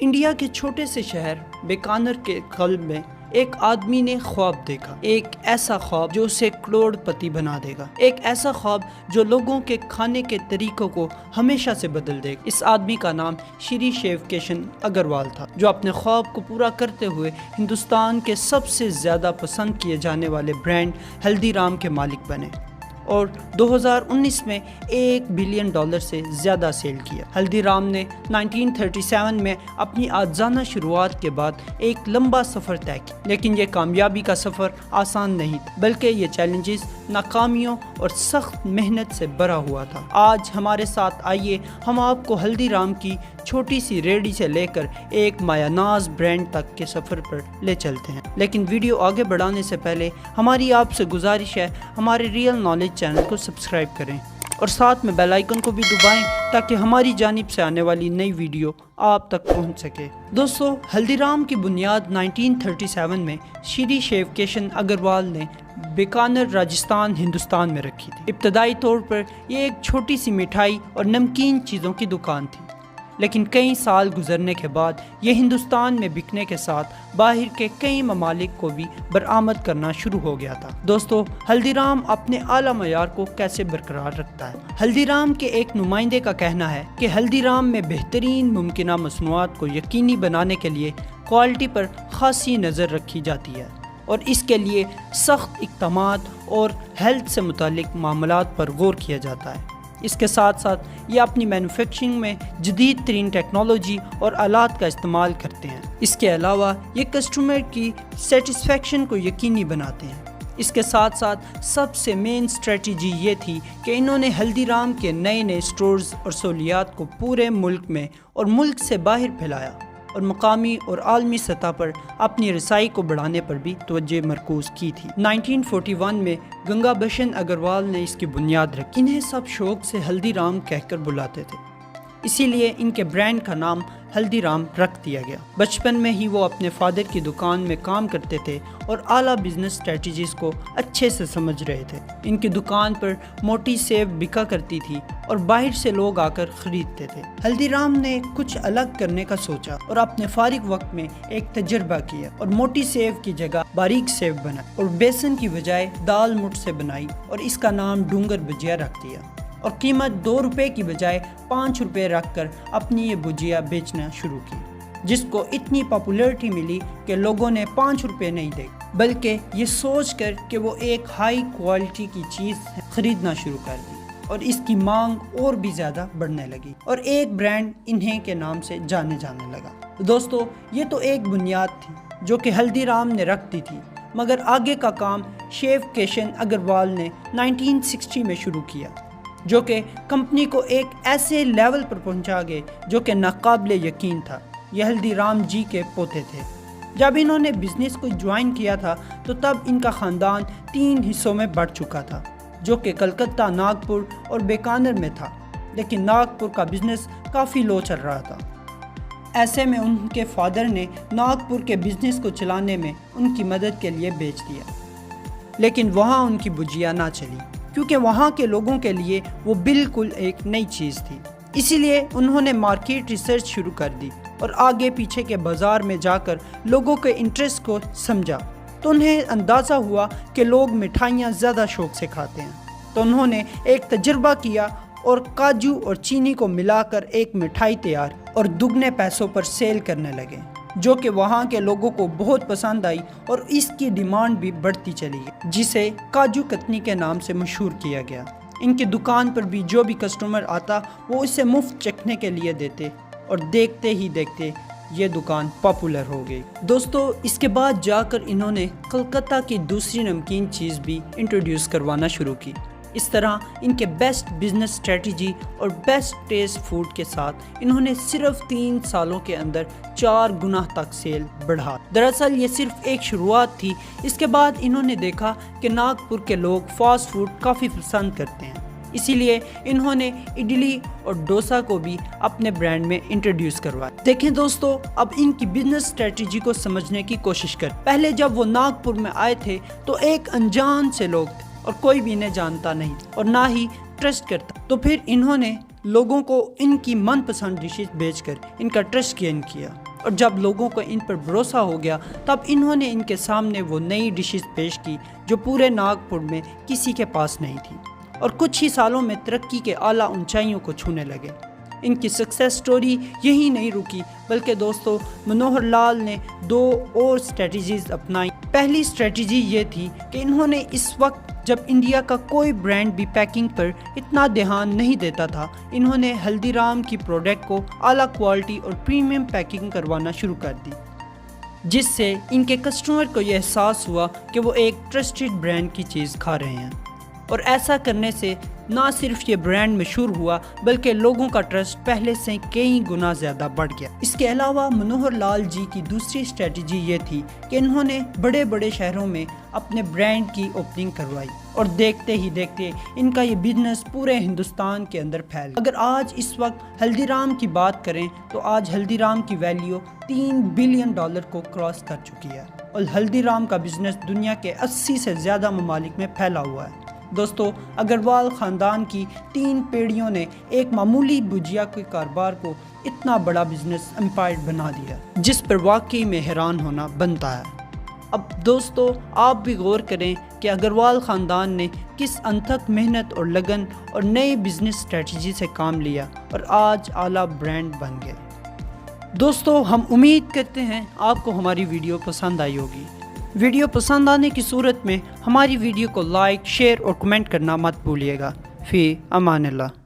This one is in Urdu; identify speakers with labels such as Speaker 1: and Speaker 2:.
Speaker 1: انڈیا کے چھوٹے سے شہر بیکانر کے قلب میں ایک آدمی نے خواب دیکھا، ایک ایسا خواب جو اسے کروڑ پتی بنا دے گا، ایک ایسا خواب جو لوگوں کے کھانے کے طریقوں کو ہمیشہ سے بدل دے گا۔ اس آدمی کا نام شری شیو کشن اگروال تھا، جو اپنے خواب کو پورا کرتے ہوئے ہندوستان کے سب سے زیادہ پسند کیے جانے والے برانڈ ہلدی رام کے مالک بنے اور 2019 میں $1 بلین سے زیادہ سیل کیا۔ ہلدی رام نے 1937 میں اپنی آجزانہ شروعات کے بعد ایک لمبا سفر طے کیا، لیکن یہ کامیابی کا سفر آسان نہیں تھا، بلکہ یہ چیلنجز، ناکامیوں اور سخت محنت سے بھرا ہوا تھا۔ آج ہمارے ساتھ آئیے ہم آپ کو ہلدی رام کی چھوٹی سی ریڑھی سے لے کر ایک مایہ ناز برانڈ تک کے سفر پر لے چلتے ہیں۔ لیکن ویڈیو آگے بڑھانے سے پہلے ہماری آپ سے گزارش ہے، ہمارے ریئل نالج چینل کو سبسکرائب کریں اور ساتھ میں بیل آئیکن کو بھی دبائیں تاکہ ہماری جانب سے آنے والی نئی ویڈیو آپ تک پہنچ سکے۔ دوستو، ہلدی رام کی بنیاد 1937 میں شری شیو کشن اگروال نے بیکانر، راجستھان، ہندوستان میں رکھی تھی۔ ابتدائی طور پر یہ ایک چھوٹی سی مٹھائی اور نمکین چیزوں کی دکان تھی، لیکن کئی سال گزرنے کے بعد یہ ہندوستان میں بکنے کے ساتھ باہر کے کئی ممالک کو بھی برآمد کرنا شروع ہو گیا تھا۔ دوستو، ہلدی رام اپنے اعلیٰ معیار کو کیسے برقرار رکھتا ہے؟ ہلدی رام کے ایک نمائندے کا کہنا ہے کہ ہلدی رام میں بہترین ممکنہ مصنوعات کو یقینی بنانے کے لیے کوالٹی پر خاصی نظر رکھی جاتی ہے اور اس کے لیے سخت اقدامات اور ہیلتھ سے متعلق معاملات پر غور کیا جاتا ہے۔ اس کے ساتھ ساتھ یہ اپنی مینوفیکچرنگ میں جدید ترین ٹیکنالوجی اور آلات کا استعمال کرتے ہیں۔ اس کے علاوہ یہ کسٹمر کی سیٹسفیکشن کو یقینی بناتے ہیں۔ اس کے ساتھ ساتھ سب سے مین اسٹریٹجی یہ تھی کہ انہوں نے ہلدی رام کے نئے سٹورز اور سہولیات کو پورے ملک میں اور ملک سے باہر پھیلایا اور مقامی اور عالمی سطح پر اپنی رسائی کو بڑھانے پر بھی توجہ مرکوز کی تھی۔ 1941 میں گنگا بشن اگروال نے اس کی بنیاد رکھی۔ انہیں سب شوق سے ہلدی رام کہہ کر بلاتے تھے، اسی لیے ان کے برانڈ کا نام ہلدی رام رکھ دیا گیا۔ بچپن میں ہی وہ اپنے فادر کی دکان میں کام کرتے تھے اور اعلیٰ بزنس اسٹریٹجیز کو اچھے سے سمجھ رہے تھے۔ ان کی دکان پر موٹی سیو بکا کرتی تھی اور باہر سے لوگ آ کر خریدتے تھے۔ ہلدی رام نے کچھ الگ کرنے کا سوچا اور اپنے فارغ وقت میں ایک تجربہ کیا اور موٹی سیو کی جگہ باریک سیو بنائی اور بیسن کی بجائے دال مٹ سے بنائی اور اس کا نام ڈونگر بجیا رکھ دیا اور قیمت $2 کی بجائے $5 رکھ کر اپنی یہ بجیا بیچنا شروع کی، جس کو اتنی پاپولیرٹی ملی کہ لوگوں نے $5 نہیں دے بلکہ یہ سوچ کر کہ وہ ایک ہائی کوالٹی کی چیز خریدنا شروع کر دی اور اس کی مانگ اور بھی زیادہ بڑھنے لگی اور ایک برانڈ انہیں کے نام سے جانے لگا۔ دوستو، یہ تو ایک بنیاد تھی جو کہ ہلدی رام نے رکھ دی تھی، مگر آگے کا کام شیو کشن اگروال نے 1960 میں شروع کیا، جو کہ کمپنی کو ایک ایسے لیول پر پہنچا گئے جو کہ ناقابل یقین تھا۔ یہ ہلدی رام جی کے پوتے تھے۔ جب انہوں نے بزنس کو جوائن کیا تھا تو تب ان کا خاندان 3 حصوں میں بڑھ چکا تھا، جو کہ کلکتہ، ناگپور اور بیکانر میں تھا، لیکن ناگپور کا بزنس کافی لو چل رہا تھا۔ ایسے میں ان کے فادر نے ناگپور کے بزنس کو چلانے میں ان کی مدد کے لیے بیچ دیا، لیکن وہاں ان کی بجیا نہ چلی کیونکہ وہاں کے لوگوں کے لیے وہ بالکل ایک نئی چیز تھی۔ اسی لیے انہوں نے مارکیٹ ریسرچ شروع کر دی اور آگے پیچھے کے بازار میں جا کر لوگوں کے انٹرسٹ کو سمجھا تو انہیں اندازہ ہوا کہ لوگ مٹھائیاں زیادہ شوق سے کھاتے ہیں۔ تو انہوں نے ایک تجربہ کیا اور کاجو اور چینی کو ملا کر ایک مٹھائی تیار اور دگنے پیسوں پر سیل کرنے لگے، جو کہ وہاں کے لوگوں کو بہت پسند آئی اور اس کی ڈیمانڈ بھی بڑھتی چلی گئی، جسے کاجو کتنی کے نام سے مشہور کیا گیا۔ ان کی دکان پر بھی جو بھی کسٹمر آتا وہ اسے مفت چکھنے کے لیے دیتے اور دیکھتے ہی دیکھتے یہ دکان پاپولر ہو گئی۔ دوستو، اس کے بعد جا کر انہوں نے کلکتہ کی دوسری نمکین چیز بھی انٹروڈیوس کروانا شروع کی۔ اس طرح ان کے بیسٹ بزنس اسٹریٹجی اور بیسٹ ٹیسٹ فوڈ کے ساتھ انہوں نے صرف 3 سالوں کے اندر 4 گنا تک سیل بڑھا۔ دراصل یہ صرف ایک شروعات تھی۔ اس کے بعد انہوں نے دیکھا کہ ناگپور کے لوگ فاسٹ فوڈ کافی پسند کرتے ہیں، اسی لیے انہوں نے اڈلی اور ڈوسا کو بھی اپنے برانڈ میں انٹروڈیوس کروایا۔ دیکھیں دوستو، اب ان کی بزنس اسٹریٹجی کو سمجھنے کی کوشش کر۔ پہلے جب وہ ناگپور میں آئے تھے تو ایک انجان سے لوگ تھے اور کوئی بھی انہیں جانتا نہیں اور نہ ہی ٹرسٹ کرتا، تو پھر انہوں نے لوگوں کو ان کی من پسند ڈشز بیچ کر ان کا ٹرسٹ گین کیا اور جب لوگوں کو ان پر بھروسہ ہو گیا تب انہوں نے ان کے سامنے وہ نئی ڈشز پیش کی جو پورے ناگپور میں کسی کے پاس نہیں تھی، اور کچھ ہی سالوں میں ترقی کے اعلیٰ اونچائیوں کو چھونے لگے۔ ان کی سکسیس سٹوری یہی نہیں رکی، بلکہ دوستو منوہر لال نے 2 اور اسٹریٹجیز اپنائی۔ پہلی اسٹریٹجی یہ تھی کہ انہوں نے اس وقت جب انڈیا کا کوئی برانڈ بھی پیکنگ پر اتنا دھیان نہیں دیتا تھا، انہوں نے ہلدی رام کی پروڈکٹ کو اعلیٰ کوالٹی اور پریمیم پیکنگ کروانا شروع کر دی، جس سے ان کے کسٹمر کو یہ احساس ہوا کہ وہ ایک ٹرسٹڈ برانڈ کی چیز کھا رہے ہیں، اور ایسا کرنے سے نہ صرف یہ برانڈ مشہور ہوا بلکہ لوگوں کا ٹرسٹ پہلے سے کئی گنا زیادہ بڑھ گیا۔ اس کے علاوہ منوہر لال جی کی دوسری اسٹریٹجی یہ تھی کہ انہوں نے بڑے بڑے شہروں میں اپنے برانڈ کی اوپننگ کروائی، اور دیکھتے ہی دیکھتے ان کا یہ بزنس پورے ہندوستان کے اندر پھیل گیا۔ اگر آج اس وقت ہلدی رام کی بات کریں تو آج ہلدی رام کی ویلیو $3 بلین کو کراس کر چکی ہے، اور ہلدی رام کا بزنس دنیا کے 80 سے زیادہ ممالک میں پھیلا ہوا ہے۔ دوستو اگروال خاندان کی 3 پیڑھیوں نے ایک معمولی بھجیا کے کاروبار کو اتنا بڑا بزنس امپائر بنا دیا، جس پر واقعی میں حیران ہونا بنتا ہے۔ اب دوستو آپ بھی غور کریں کہ اگروال خاندان نے کس انتھک محنت اور لگن اور نئے بزنس اسٹریٹجی سے کام لیا اور آج اعلیٰ برانڈ بن گئے۔ دوستو ہم امید کرتے ہیں آپ کو ہماری ویڈیو پسند آئی ہوگی۔ ویڈیو پسند آنے کی صورت میں ہماری ویڈیو کو لائک، شیئر اور کمنٹ کرنا مت بھولیے گا۔ فی امان اللہ۔